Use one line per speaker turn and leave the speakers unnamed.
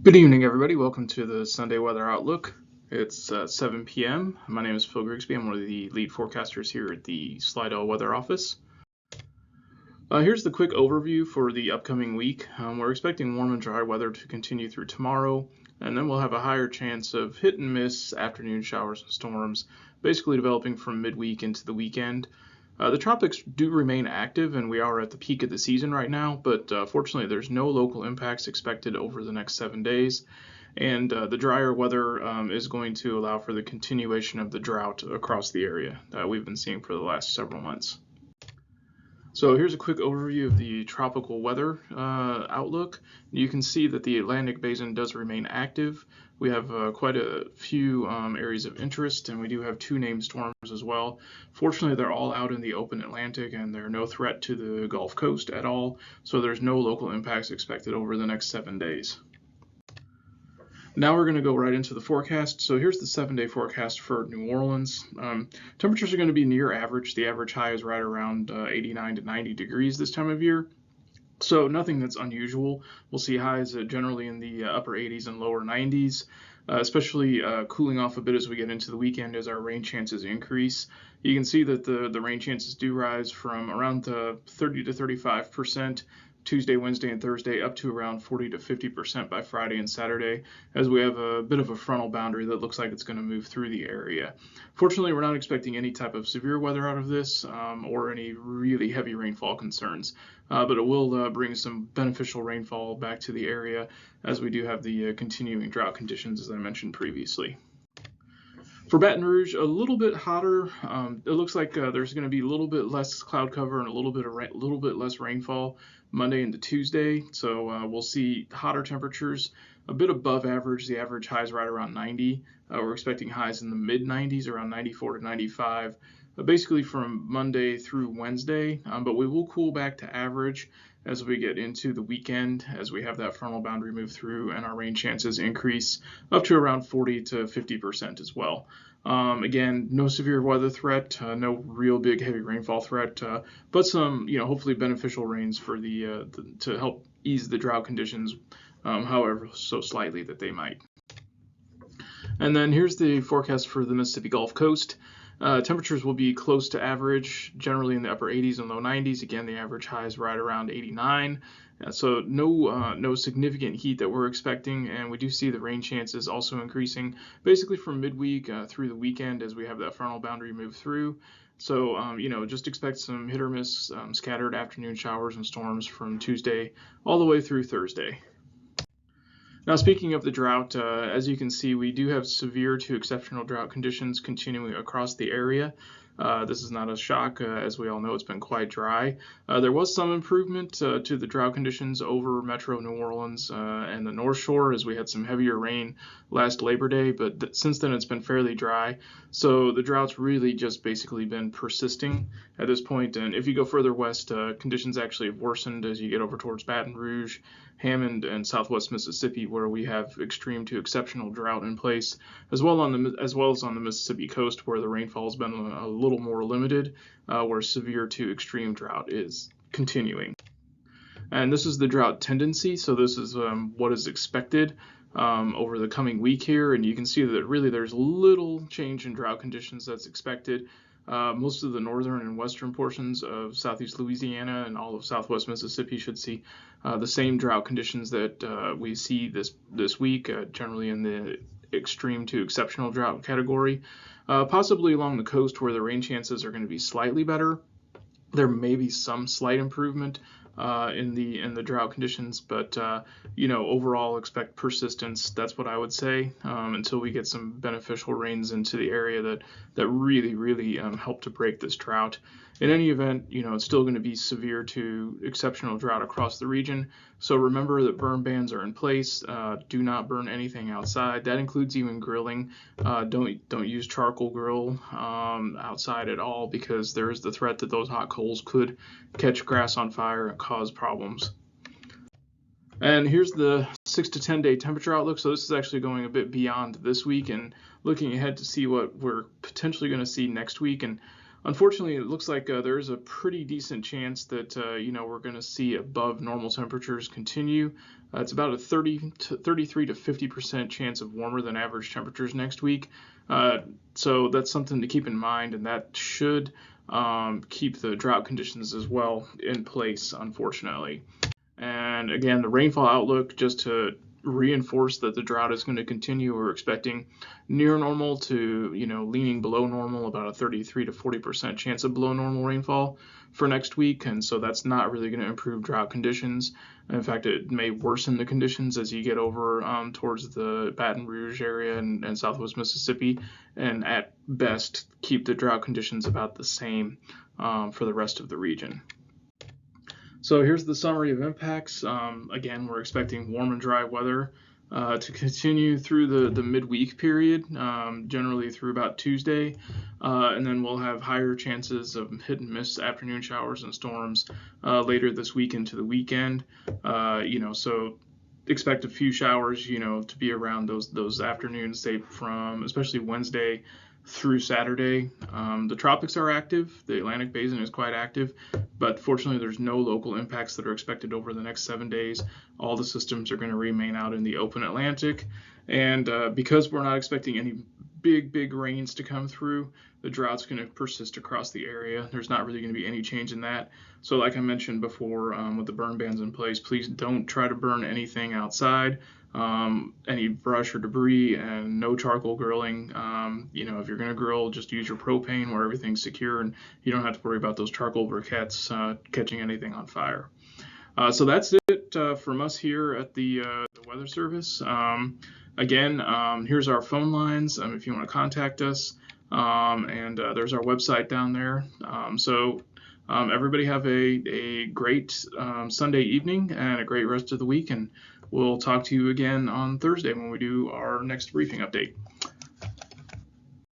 Good evening, everybody. Welcome to the Sunday Weather Outlook. It's 7 p.m. My name is Phil Grigsby. I'm one of the lead forecasters here at the Slidell Weather Office. Here's the quick overview for the upcoming week. We're expecting warm and dry weather to continue through tomorrow, and then we'll have a higher chance of hit and miss afternoon showers and storms, basically developing from midweek into the weekend. The tropics do remain active, and we are at the peak of the season right now, but fortunately there's no local impacts expected over the next 7 days. And the drier weather is going to allow for the continuation of the drought across the area that we've been seeing for the last several months. So here's a quick overview of the tropical weather outlook. You can see that the Atlantic basin does remain active. We have quite a few areas of interest, and we do have 2 named storms as well. Fortunately, they're all out in the open Atlantic, and they're no threat to the Gulf Coast at all, so there's no local impacts expected over the next 7 days. Now we're going to go right into the forecast. So here's the 7-day forecast for New Orleans. Temperatures are going to be near average. The average high is right around 89 to 90 degrees this time of year. So nothing that's unusual. We'll see highs generally in the upper 80s and lower 90s, especially cooling off a bit as we get into the weekend as our rain chances increase. You can see that the rain chances do rise from around 30 to 35% Tuesday, Wednesday, and Thursday, up to around 40 to 50% by Friday and Saturday, as we have a bit of a frontal boundary that looks like it's going to move through the area. Fortunately, we're not expecting any type of severe weather out of this or any really heavy rainfall concerns, but it will bring some beneficial rainfall back to the area as we do have the continuing drought conditions, as I mentioned previously. For Baton Rouge, a little bit hotter. It looks like there's going to be a little bit less cloud cover and a little bit less rainfall Monday into Tuesday. So we'll see hotter temperatures, a bit above average. The average high is right around 90. We're expecting highs in the mid 90s, around 94 to 95, basically from Monday through Wednesday. But we will cool back to average as we get into the weekend, as we have that frontal boundary move through and our rain chances increase up to around 40 to 50% as well. Again, no severe weather threat, no real big heavy rainfall threat, but some, hopefully beneficial rains for to help ease the drought conditions, however so slightly that they might. And then here's the forecast for the Mississippi Gulf Coast. Temperatures will be close to average, generally in the upper 80s and low 90s. Again, the average high is right around 89. So no significant heat that we're expecting, and we do see the rain chances also increasing basically from midweek through the weekend as we have that frontal boundary move through. So, just expect some hit or miss scattered afternoon showers and storms from Tuesday all the way through Thursday. Now, speaking of the drought, as you can see, we do have severe to exceptional drought conditions continuing across the area. This is not a shock. As we all know, it's been quite dry. There was some improvement to the drought conditions over Metro New Orleans and the North Shore as we had some heavier rain last Labor Day, but since then it's been fairly dry. So the drought's really just basically been persisting at this point. And if you go further west, conditions actually have worsened as you get over towards Baton Rouge, Hammond, and Southwest Mississippi, where we have extreme to exceptional drought in place, as well as on the Mississippi coast, where the rainfall has been a little more limited, where severe to extreme drought is continuing. And this is the drought tendency, so this is what is expected over the coming week here, and you can see that really there's little change in drought conditions that's expected. Most of the northern and western portions of southeast Louisiana and all of southwest Mississippi should see the same drought conditions that we see this week, generally in the extreme to exceptional drought category. Possibly along the coast where the rain chances are going to be slightly better. There may be some slight improvement in the drought conditions, but overall expect persistence. That's what I would say until we get some beneficial rains into the area that really help to break this drought. In any event, it's still going to be severe to exceptional drought across the region. So remember that burn bans are in place. Do not burn anything outside. That includes even grilling. Don't use charcoal grill outside at all, because there is the threat that those hot coals could catch grass on fire and cause problems. And here's the 6 to 10 day temperature outlook. So this is actually going a bit beyond this week and looking ahead to see what we're potentially going to see next week. And Unfortunately, it looks like there is a pretty decent chance that we're going to see above normal temperatures continue. It's about a 33 to 50% chance of warmer than average temperatures next week. So that's something to keep in mind, and that should keep the drought conditions as well in place, unfortunately. And again, the rainfall outlook, just to reinforce that the drought is going to continue, we're expecting near normal to leaning below normal, about a 33 to 40% chance of below normal rainfall for next week. And so that's not really going to improve drought conditions. In fact, it may worsen the conditions as you get over towards the Baton Rouge area and southwest Mississippi, and at best keep the drought conditions about the same for the rest of the region. So here's the summary of impacts. Again, we're expecting warm and dry weather to continue through the midweek period, generally through about Tuesday, and then we'll have higher chances of hit and miss afternoon showers and storms later this week into the weekend. So expect a few showers, to be around those afternoons, say from especially Wednesday through Saturday. The tropics are active. The Atlantic Basin is quite active, but fortunately there's no local impacts that are expected over the next 7 days. All the systems are going to remain out in the open Atlantic, and because we're not expecting any big rains to come through, the drought's going to persist across the area. There's not really going to be any change in that. So like I mentioned before, with the burn bans in place, please don't try to burn anything outside, any brush or debris, and no charcoal grilling. If you're going to grill, just use your propane where everything's secure and you don't have to worry about those charcoal briquettes catching anything on fire. So that's it from us here at the Weather Service. Again, here's our phone lines if you want to contact us, and there's our website down there. Everybody have a great Sunday evening and a great rest of the week, and we'll talk to you again on Thursday when we do our next briefing update.